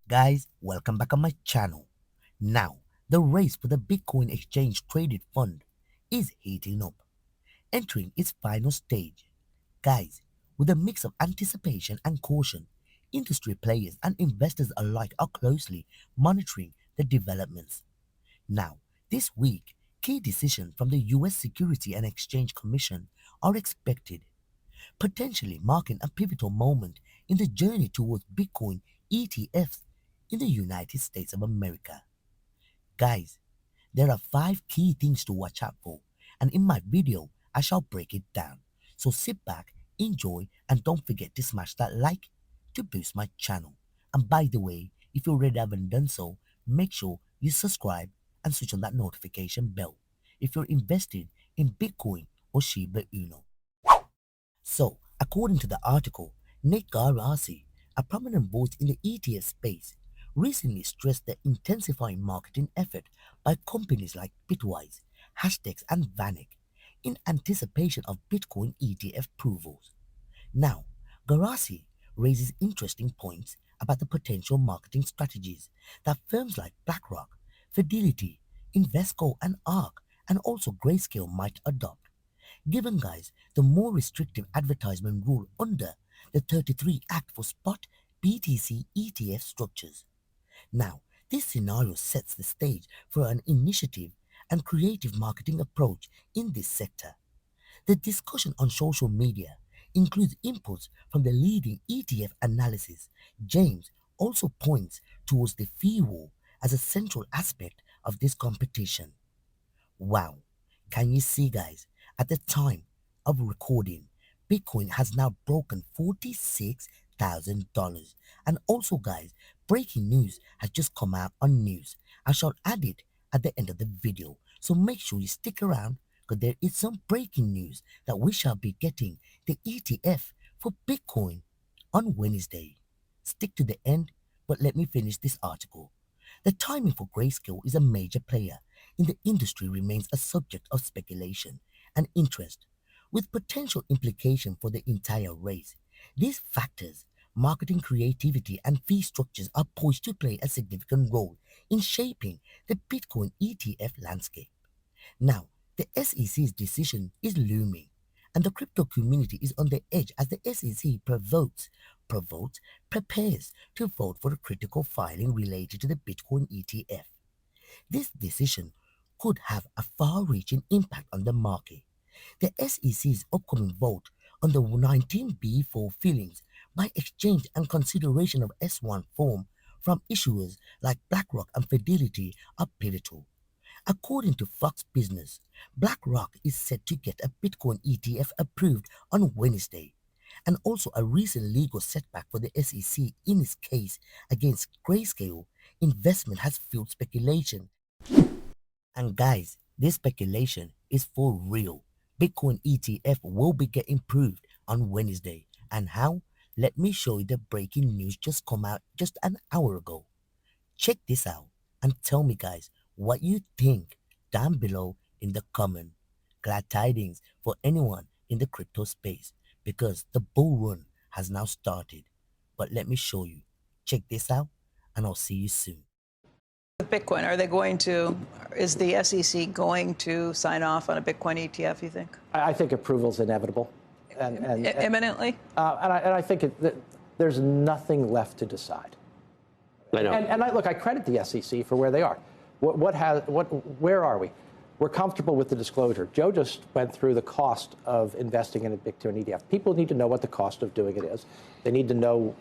Guys, welcome back on my channel. Now, the race for the Bitcoin exchange traded fund is heating up, entering its final stage. Guys, with a mix of anticipation and caution, industry players and investors alike are closely monitoring the developments. Now, this week, key decisions from the US Security and Exchange Commission are expected, potentially marking a pivotal moment in the journey towards Bitcoin ETFs in the United States of America. Guys, there are 5 key things to watch out for, and in my video, I shall break it down. So sit back, enjoy, and don't forget to smash that like to boost my channel. And by the way, if you already haven't done so, make sure you subscribe and switch on that notification bell if you're invested in Bitcoin or Shiba Inu. So, according to the article, Nick Garasi, a prominent voice in the ETF space, recently stressed the intensifying marketing effort by companies like Bitwise, Hashdex, and Vanik in anticipation of Bitcoin ETF approvals. Now, Garasi raises interesting points about the potential marketing strategies that firms like Blackrock, Fidelity, Invesco, and ARK, and also Grayscale might adopt. Given, guys, the more restrictive advertisement rule under the 33 Act for spot BTC ETF structures. Now, this scenario sets the stage for an initiative and creative marketing approach in this sector. The discussion on social media includes inputs from the leading ETF analysis. James also points towards the fee war as a central aspect of this competition. Wow, can you see, guys? At the time of recording, Bitcoin has now broken $46,000. And also, guys, breaking news has just come out on news. I shall add it at the end of the video, so make sure you stick around because there is some breaking news that we shall be getting the ETF for Bitcoin on Wednesday. Stick to the end, but let me finish this article. The timing for Grayscale is a major player in the industry remains a subject of speculation and interest, with potential implication for the entire race. These factors, marketing creativity and fee structures are poised to play a significant role in shaping the Bitcoin ETF landscape. Now, the SEC's decision is looming, and the crypto community is on the edge as the SEC prepares to vote for a critical filing related to the Bitcoin ETF. This decision could have a far-reaching impact on the market. The SEC's upcoming vote on the 19B4 filings by exchange and consideration of S1 form from issuers like BlackRock and Fidelity are pivotal. According to Fox Business, BlackRock is set to get a Bitcoin ETF approved on Wednesday, and also a recent legal setback for the SEC in its case against Grayscale investment has fueled speculation. And guys, this speculation is for real. Bitcoin ETF will be getting approved on Wednesday. And how? Let me show you the breaking news just come out just an hour ago. Check this out and tell me, guys, what you think down below in the comment. Glad tidings for anyone in the crypto space because the bull run has now started. But let me show you. Check this out and I'll see you soon. With Bitcoin, is the SEC going to sign off on a Bitcoin ETF, you think? I think approval is inevitable. Imminently? I think there's nothing left to decide. I know. Look, I credit the SEC for where they are. Where are we? We're comfortable with the disclosure. Joe just went through the cost of investing in a Bitcoin ETF. People need to know what the cost of doing it is. They need to know,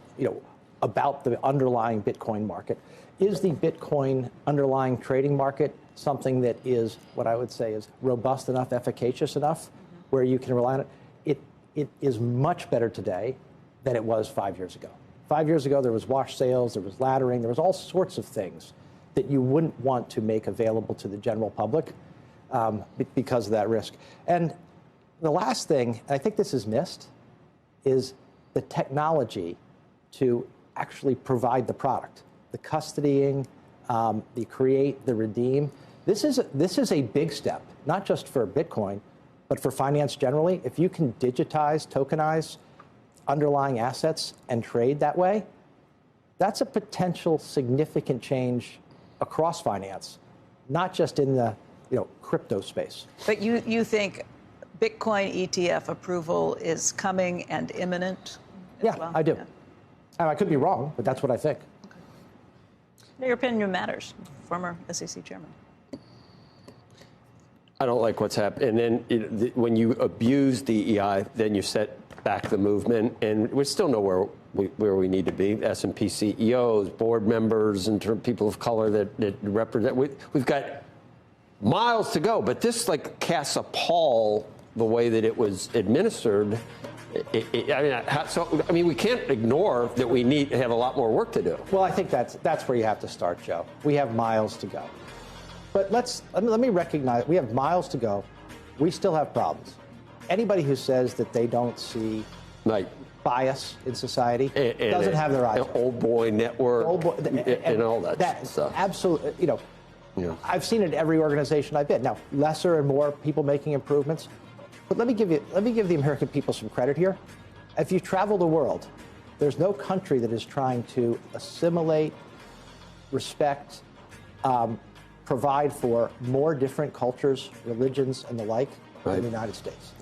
about the underlying Bitcoin market. Is the Bitcoin underlying trading market something that is what I would say is robust enough, efficacious enough, where you can rely on it? It is much better today than it was 5 years ago. 5 years ago, there was wash sales, there was laddering, there was all sorts of things that you wouldn't want to make available to the general public because of that risk. And the last thing, I think this is missed, is the technology to actually provide the product, the custodying, the create, the redeem. This is a big step, not just for Bitcoin, but for finance generally. If you can digitize, tokenize underlying assets and trade that way, That's a potential significant change across finance, not just in the crypto space. But you think Bitcoin ETF approval is coming and imminent? Yeah, well? I do. Yeah. I could be wrong, but that's what I think. Your opinion matters, former SEC chairman. I don't like what's happened. And then when you abuse DEI, then you set back the movement, and we still know where we need to be. S&P CEOs, board members, and people of color that represent. We've got miles to go, but this casts a pall the way that it was administered. I mean, we can't ignore that we need to have a lot more work to do. Well, I think that's where you have to start, Joe. We have miles to go. But let me recognize we have miles to go. We still have problems. Anybody who says that they don't see bias in society doesn't have their eyes. Old boy network and all that stuff. Absolutely, I've seen it in every organization I've been. Now, lesser and more people making improvements. But let me give the American people some credit here. If you travel the world, there's no country that is trying to assimilate, respect, provide for more different cultures, religions, and the like than the United States.